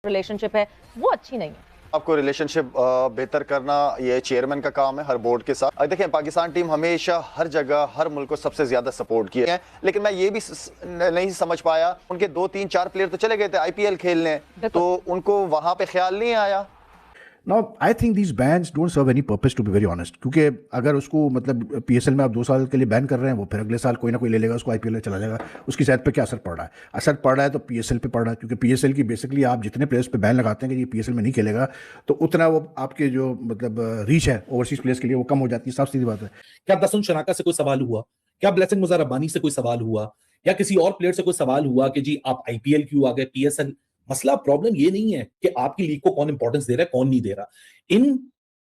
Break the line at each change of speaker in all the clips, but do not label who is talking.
Relationship है वो अच्छी नहीं है।
आपको रिलेशनशिप बेहतर करना ये चेयरमैन का काम है हर बोर्ड के साथ। देखिए पाकिस्तान टीम हमेशा हर जगह हर मुल्क को सबसे ज्यादा सपोर्ट किया है, लेकिन मैं ये भी नहीं समझ पाया उनके 2-3-4 प्लेयर तो चले गए थे आईपीएल खेलने, तो उनको वहां पे ख्याल नहीं आया।
Now, I think these bans don't serve any purpose, to be very honest. क्योंकि अगर उसको मतलब पीएसएल में आप 2 साल के लिए बैन कर रहे हैं, वो फिर अगले साल कोई ना कोई ले लेगा उसको, आईपीएल में चला जाएगा, उसकी सेहत पे क्या असर पड़ रहा है? असर पड़ रहा है तो पीएसएल पे पड़ रहा है, क्योंकि पीएसएल की बेसिकली आप जितने प्लेयर्स पे बैन लगाते हैं कि ये पीएसएल में नहीं खेलेगा, तो उतना वो आपके जो मतलब रीच है ओवरसीज प्लेयर्स के लिए वो कम हो जाती है। साफ सीधी बात है।
क्या दासुन शनाका से कोई सवाल हुआ? क्या ब्लेसिंग मुजर रब्बानी से कोई सवाल हुआ? या किसी और प्लेयर से कोई सवाल हुआ कि जी आप आईपीएल क्यों आ गए, पीएसएल? मसला प्रॉब्लम ये नहीं है कि आपकी लीग को कौन इंपॉर्टेंस दे रहा है, कौन नहीं दे रहा। इन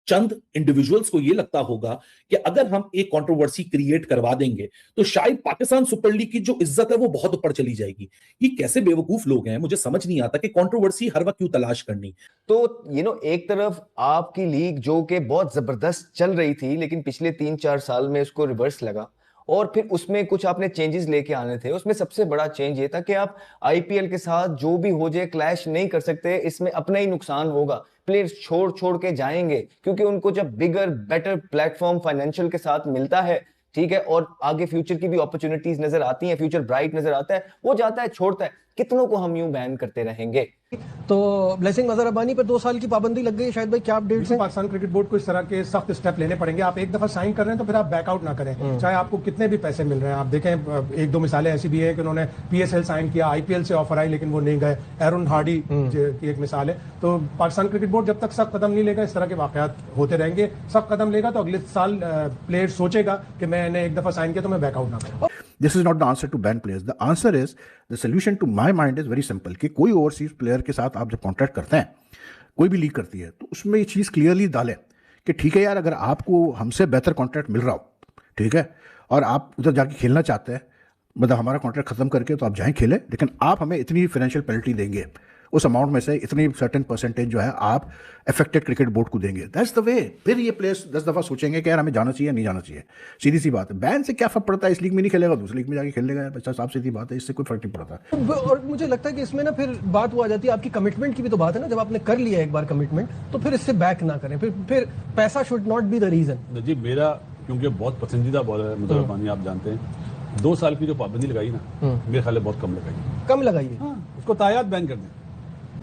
चंद इंडिविजुअल्स को ये लगता होगा कि अगर हम एक कंट्रोवर्सी क्रिएट करवा देंगे तो शायद पाकिस्तान सुपर लीग की जो इज्जत है वो बहुत ऊपर चली जाएगी। ये कैसे बेवकूफ लोग हैं, मुझे समझ नहीं आता कि कंट्रोवर्सी हर वक्त क्यों तलाश करनी।
तो एक तरफ आपकी लीग जो कि बहुत जबरदस्त चल रही थी, लेकिन पिछले 3-4 साल में उसको रिवर्स लगा और फिर उसमें कुछ आपने चेंजेस लेके आने थे। उसमें सबसे बड़ा चेंज ये था कि आप आईपीएल के साथ जो भी हो जाए क्लैश नहीं कर सकते, इसमें अपना ही नुकसान होगा। प्लेयर्स छोड़ के जाएंगे क्योंकि उनको जब बिगर बेटर प्लेटफॉर्म फाइनेंशियल के साथ मिलता है, ठीक है, और आगे फ्यूचर की भी अपॉर्चुनिटीज नजर आती हैं, फ्यूचर ब्राइट नजर आता है, वो जाता है छोड़ता है। कितनों को हम यूं बैन करते रहेंगे?
तो ब्लेसिंग मजहर रब्बानी पर 2 साल की पाबंदी लग गई। शायद भाई क्या अपडेट्स हैं?
पाकिस्तान क्रिकेट बोर्ड को इस तरह के सख्त स्टेप लेने पड़ेंगे। आप एक दफा साइन कर रहे हैं तो फिर आप बैकआउट ना करें, चाहे आपको कितने भी पैसे मिल रहे हैं। आप देखें 1-2 मिसालें ऐसी भी है कि उन्होंने पीएसएल साइन किया, आईपीएल से ऑफर आई लेकिन वो नहीं गए। एरन हार्डी की एक मिसाल है। तो पाकिस्तान क्रिकेट बोर्ड जब तक सख्त कदम नहीं लेगा, इस तरह के वाकयात होते रहेंगे। सख्त कदम लेगा तो अगले साल प्लेयर सोचेगा कि मैंने एक दफा साइन किया तो मैं बैकआउट ना करूं।
This is not the answer to ban players. The answer is, the solution to my mind is very simple कि कोई ओवरसीज प्लेयर के साथ आप जब कॉन्ट्रैक्ट करते हैं, कोई भी लीग करती है, तो उसमें ये चीज़ क्लियरली डालें कि ठीक है यार, अगर आपको हमसे बेहतर कॉन्ट्रैक्ट मिल रहा हो, ठीक है, और आप उधर जाके खेलना चाहते हैं, मतलब हमारा कॉन्ट्रैक्ट खत्म करके तो आप जाएं खेलें, लेकिन आप हमें इतनी फाइनेंशियल पेनल्टी देंगे, उस अमाउंट में से इतनी सर्टेन परसेंटेज जो है आप अफेक्टेड क्रिकेट बोर्ड को देंगे। That's the way. फिर ये प्लेयर्स 10 दफ़ा सोचेंगे कि यार हमें जाना चाहिए नहीं जाना चाहिए। सीधी सी बात है। बैन से क्या फर्क पड़ता है? इस लीग में नहीं खेलेगा, दूसरी लीग में जाके खेल लेगा, बच्चा साफ सीधी बात है, इससे कोई फर्क नहीं पड़ता।
और मुझे लगता है कि इसमें ना फिर बात हुआ जाती है, आपकी कमिटमेंट की भी तो बात है ना। जब आपने कर लिया एक बार कमिटमेंट तो फिर इससे बैक ना करें। फिर पैसा should not be the reason.
जी मेरा क्योंकि बहुत पसंदीदा बॉलर है मुजर रब्बानी, आप जानते हैं 2 साल की जो पाबंदी लगाई ना, मेरे ख्याल बहुत कम लगाई है। उसको तायात बैन कर दें।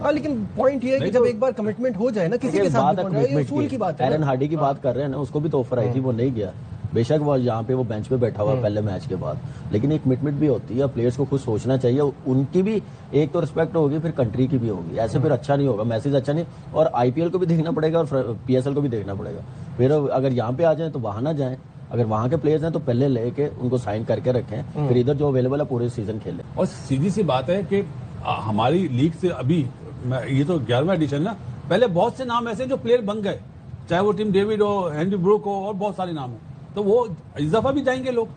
हाँ, लेकिन पॉइंट ये है कि जब एक बार कमिटमेंट हो जाए ना किसी के साथ, उसूल की बात है।
एरन हार्डी की बात कर रहे हैं ना, उसको भी तो ऑफर आई थी, वो नहीं गया। बेशक वो यहाँ पे वो बेंच पे बैठा हुआ पहले मैच के बाद, लेकिन एक कमिटमेंट भी होती है। प्लेयर्स को खुद सोचना चाहिए, उनकी भी एक तो रिस्पेक्ट होगी, फिर कंट्री की भी होगी। ऐसे फिर अच्छा नहीं होगा, मैसेज अच्छा नहीं। और आईपीएल को भी देखना पड़ेगा और पीएसएल को भी देखना पड़ेगा। फिर अगर यहाँ पे आ जाए तो वहां ना जाए। अगर वहां के प्लेयर्स हैं तो पहले लेके उनको साइन करके रखें, फिर इधर जो अवेलेबल है पूरे सीजन खेलें।
और सीधी सी बात है कि हमारी लीग से अभी ये तो 11वां एडिशन ना, पहले बहुत से नाम ऐसे जो प्लेयर बन गए, चाहे वो टीम डेविड हो, हेनरी ब्रूक हो, और बहुत सारे नाम हो, तो वो इस दफा भी जाएंगे लोग,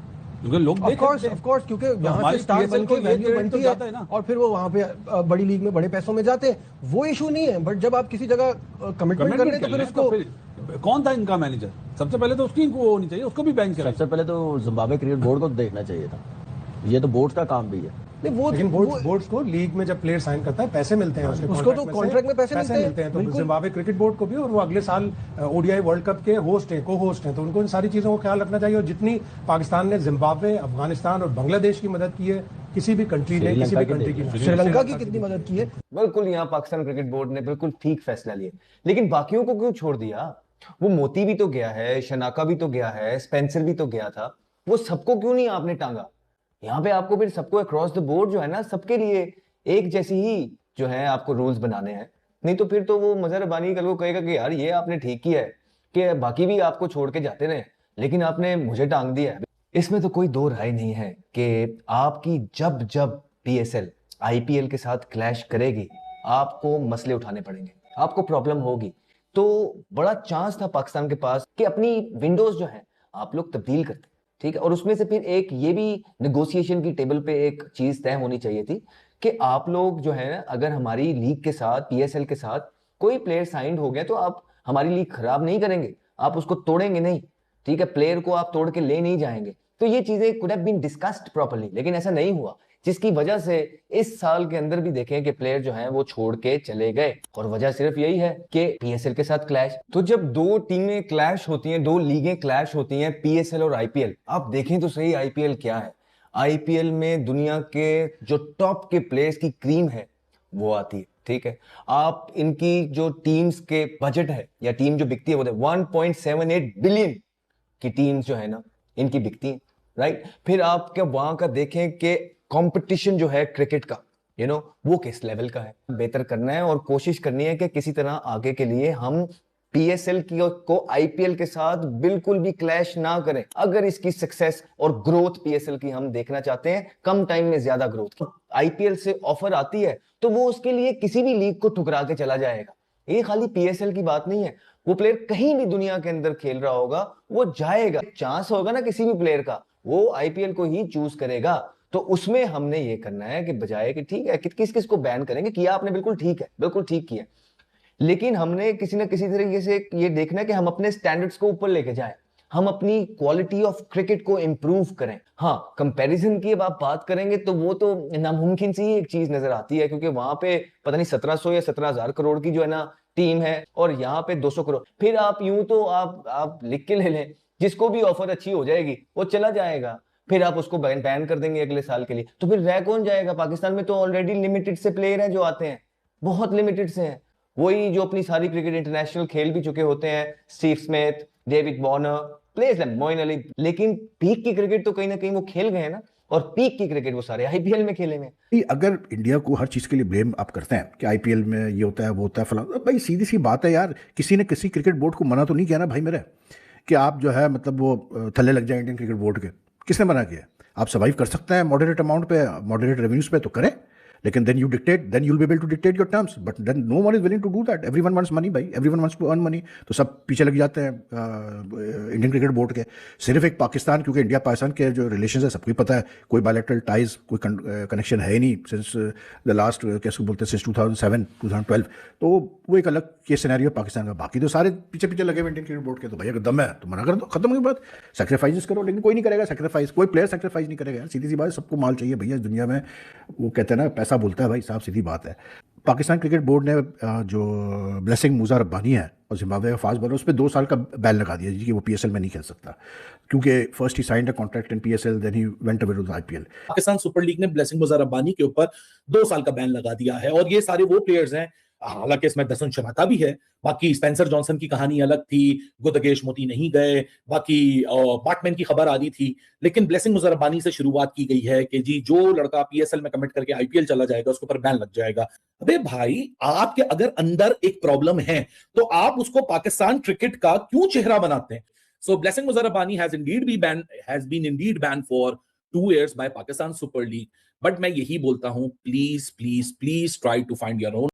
क्योंकि लोग
ऑफ कोर्स क्योंकि यहाँ से स्टार बन के वैल्यू बनती है ना, और फिर वो वहाँ पे बड़ी लीग में बड़े पैसों में जाते हैं, वो इशू नहीं है। बट जब आप किसी जगह कमिटमेंट कर रहे हैं तो फिर उसको
कौन था इनका मैनेजर? सबसे पहले तो उसकी वो होनी चाहिए, उसको भी बैन करें।
सबसे पहले तो जिम्बाब्वे क्रिकेट बोर्ड को देखना चाहिए था। ये तो बोर्ड का काम भी है।
लेकिन बोर्ड्स को लीग में जब प्लेयर साइन करता है पैसे मिलते हैं,
उसको तो कॉन्ट्रैक्ट में पैसे मिलते हैं।
तो जिम्बाब्वे क्रिकेट बोर्ड को भी, और वो अगले साल ओडीआई वर्ल्ड कप के होस्ट हैं, को होस्ट हैं, तो उनको इन सारी चीजों का ख्याल रखना चाहिए। और जितनी पाकिस्तान ने जिम्बाब्वे, अफगानिस्तान और बांग्लादेश की मदद की है, किसी भी कंट्री ने, किसी भी कंट्री की,
श्रीलंका की कितनी मदद की है।
बिल्कुल, यहाँ पाकिस्तान क्रिकेट बोर्ड ने बिल्कुल ठीक फैसला लिया, लेकिन बाकियों को क्यों छोड़ दिया? वो मोती भी तो गया है, शनाका भी तो गया है, स्पेंसर भी तो गया था, वो सबको क्यों नहीं आपने टांगा? यहाँ पे आपको फिर सबको अक्रॉस द बोर्ड जो है ना, सबके लिए एक जैसी ही जो है आपको रूल्स बनाने हैं। नहीं तो फिर तो वो मजहर रब्बानी कल को कहेगा कि यार ये आपने ठीक किया है कि बाकी भी आपको छोड़ के जाते रहे, लेकिन आपने मुझे टांग दिया है। इसमें तो कोई दो राय नहीं है कि आपकी जब जब पीएसएल आईपीएल के साथ क्लैश करेगी, आपको मसले उठाने पड़ेंगे, आपको प्रॉब्लम होगी। तो बड़ा चांस था पाकिस्तान के पास कि अपनी विंडोज जो है आप लोग तब्दील करते, ठीक है। और उसमें से फिर एक ये भी नेगोशिएशन की टेबल पे एक चीज तय होनी चाहिए थी कि आप लोग जो है, अगर हमारी लीग के साथ, पीएसएल के साथ कोई प्लेयर साइंड हो गया तो आप हमारी लीग खराब नहीं करेंगे, आप उसको तोड़ेंगे नहीं, ठीक है। प्लेयर को आप तोड़ के ले नहीं जाएंगे। तो ये चीजें could have been discussed properly, लेकिन ऐसा नहीं हुआ। जिसकी वजह से इस साल के अंदर भी देखें कि प्लेयर जो हैं वो छोड़ के चले गए, और वजह सिर्फ यही है कि पीएसएल के साथ क्लैश। तो जब दो टीमें क्लैश होती हैं, दो लीगें क्लैश होती हैं, पीएसएल और आईपीएल, आप देखें तो सही आईपीएल क्या है। आईपीएल में दुनिया के जो टॉप के प्लेयर्स की क्रीम है वो आती है, ठीक है। आप इनकी जो टीम्स के बजट है या टीम जो बिकती है वो 1.78 बिलियन की टीम्स जो है ना इनकी बिकती है, राइट। फिर आप क्या वहां का देखें कि कंपटीशन जो है क्रिकेट का वो किस लेवल का है। बेहतर करना है और कोशिश करनी है कि किसी तरह आगे के लिए हम पीएसएल को आईपीएल के साथ बिल्कुल भी क्लैश ना करें। अगर इसकी सक्सेस और ग्रोथ पीएसएल की हम देखना चाहते हैं, कम टाइम में ज्यादा ग्रोथ की, आईपीएल से ऑफर आती है तो वो उसके लिए किसी भी लीग को ठुकरा के चला जाएगा। ये खाली पीएसएल की बात नहीं है, वो प्लेयर कहीं भी दुनिया के अंदर खेल रहा होगा वो जाएगा। चांस होगा ना किसी भी प्लेयर का, वो आईपीएल को ही चूज करेगा। तो उसमें हमने ये करना है कि बजाय कि ठीक है किस किस को बैन करेंगे, किया आपने बिल्कुल ठीक है, बिल्कुल ठीक किया, लेकिन हमने किसी ना किसी तरीके से ये देखना है कि हम अपने स्टैंडर्ड्स को ऊपर लेके जाएं, हम अपनी क्वालिटी ऑफ क्रिकेट को इंप्रूव करें। हाँ, कंपैरिजन की अब आप बात करेंगे तो वो तो नामुमकिन सी ही एक चीज नजर आती है, क्योंकि वहां पे पता नहीं 1700 या 17,000 करोड़ की जो है ना टीम है और यहाँ पे 200 करोड़। फिर आप यूं तो आप लिख के ले लें, जिसको भी ऑफर अच्छी हो जाएगी वो चला जाएगा, फिर आप उसको बैन कर देंगे अगले साल के लिए, तो फिर रह कौन जाएगा। पाकिस्तान में तो ऑलरेडी लिमिटेड से प्लेयर हैं जो आते हैं, बहुत लिमिटेड से हैं, वही जो अपनी सारी क्रिकेट इंटरनेशनल खेल भी चुके होते हैं, Steve Smith, David Warner, players हैं, मोइन अली। लेकिन पीक की क्रिकेट तो कहीं ना कहीं वो खेल गए हैं ना, और पीक की क्रिकेट वो सारे आईपीएल में खेले हैं।
अगर इंडिया को हर चीज़ के लिए ब्लेम आप करते हैं कि आईपीएल में ये होता है वो होता है फला, भाई सीधी सी बात है यार, किसी ने किसी क्रिकेट बोर्ड को मना तो नहीं किया ना भाई मेरे, कि आप जो है मतलब वो थल्ले लग जाए इंडियन क्रिकेट बोर्ड के। किसने मना किया? आप सर्वाइव कर सकते हैं मॉडरेट अमाउंट पे, मॉडरेट रेवेन्यूज पे, तो करें, लेकिन then you'll be able to dictate your terms, but then no one is willing to do that. Everyone wants money भाई, everyone wants to earn money, तो सब पीछे लग जाते हैं इंडियन क्रिकेट बोर्ड के। सिर्फ एक पाकिस्तान, क्योंकि इंडिया पाकिस्तान के जो रिलेशन है सबको ही पता है, कोई बायलैटरल टाइज, कोई कनेक्शन है ही नहीं सिंस द लास्ट कैसे बोलते हैं सिंस 2007 2012, तो वो एक अलग केस सिनेरियो है पाकिस्तान का। बाकी तो सारे पीछे पीछे लगे हुए इंडियन क्रिकेट बोर्ड के, तो भाई अगर दम है तो मना कर दो, खत्म की बात, सेक्रीफाइस करो। लेकिन कोई नहीं करेगा सेक्रीफाइस, कोई प्लेयर सेक्रीफाइस नहीं करेगा यार, सीधी सी बात। सबको माल चाहिए भैया इस दुनिया में, वो कहते हैं ना पैसा बोलता है भाई साहब, सीधी बात है। पाकिस्तान क्रिकेट बोर्ड ने जो ब्लेसिंग मूसा रब्बानी है और जिम्बाब्वे का फास्ट बॉलर, उस पर 2 साल का बैन लगा दिया जी कि वो पीएसएल में नहीं खेल सकता, क्योंकि first he signed a contract in PSL, then he went away to the IPL.
Pakistan super league ने ब्लेसिंग मूसा रब्बानी के ऊपर 2 साल का बैन लगा दिया है, और ये सारे वो प्लेयर्स हैं, हालांकि इसमें दसन शनाका भी है, बाकी स्पेंसर जॉनसन की कहानी अलग थी, गुदगेश मोती नहीं गए, बाकी बाटमैन की खबर आ रही थी, लेकिन ब्लेसिंग मूसा रब्बानी से शुरुआत की गई है कि जी जो लड़का पीएसएल में कमिट करके आईपीएल चला जाएगा उसके ऊपर बैन लग जाएगा। अबे भाई, आपके अगर अंदर एक प्रॉब्लम है तो आप उसको पाकिस्तान क्रिकेट का क्यों चेहरा बनाते हैं? So blessing Musa Rabbani has been indeed banned for 2 years by Pakistan Super League, but मैं यही बोलता हूं, please please please try to find your own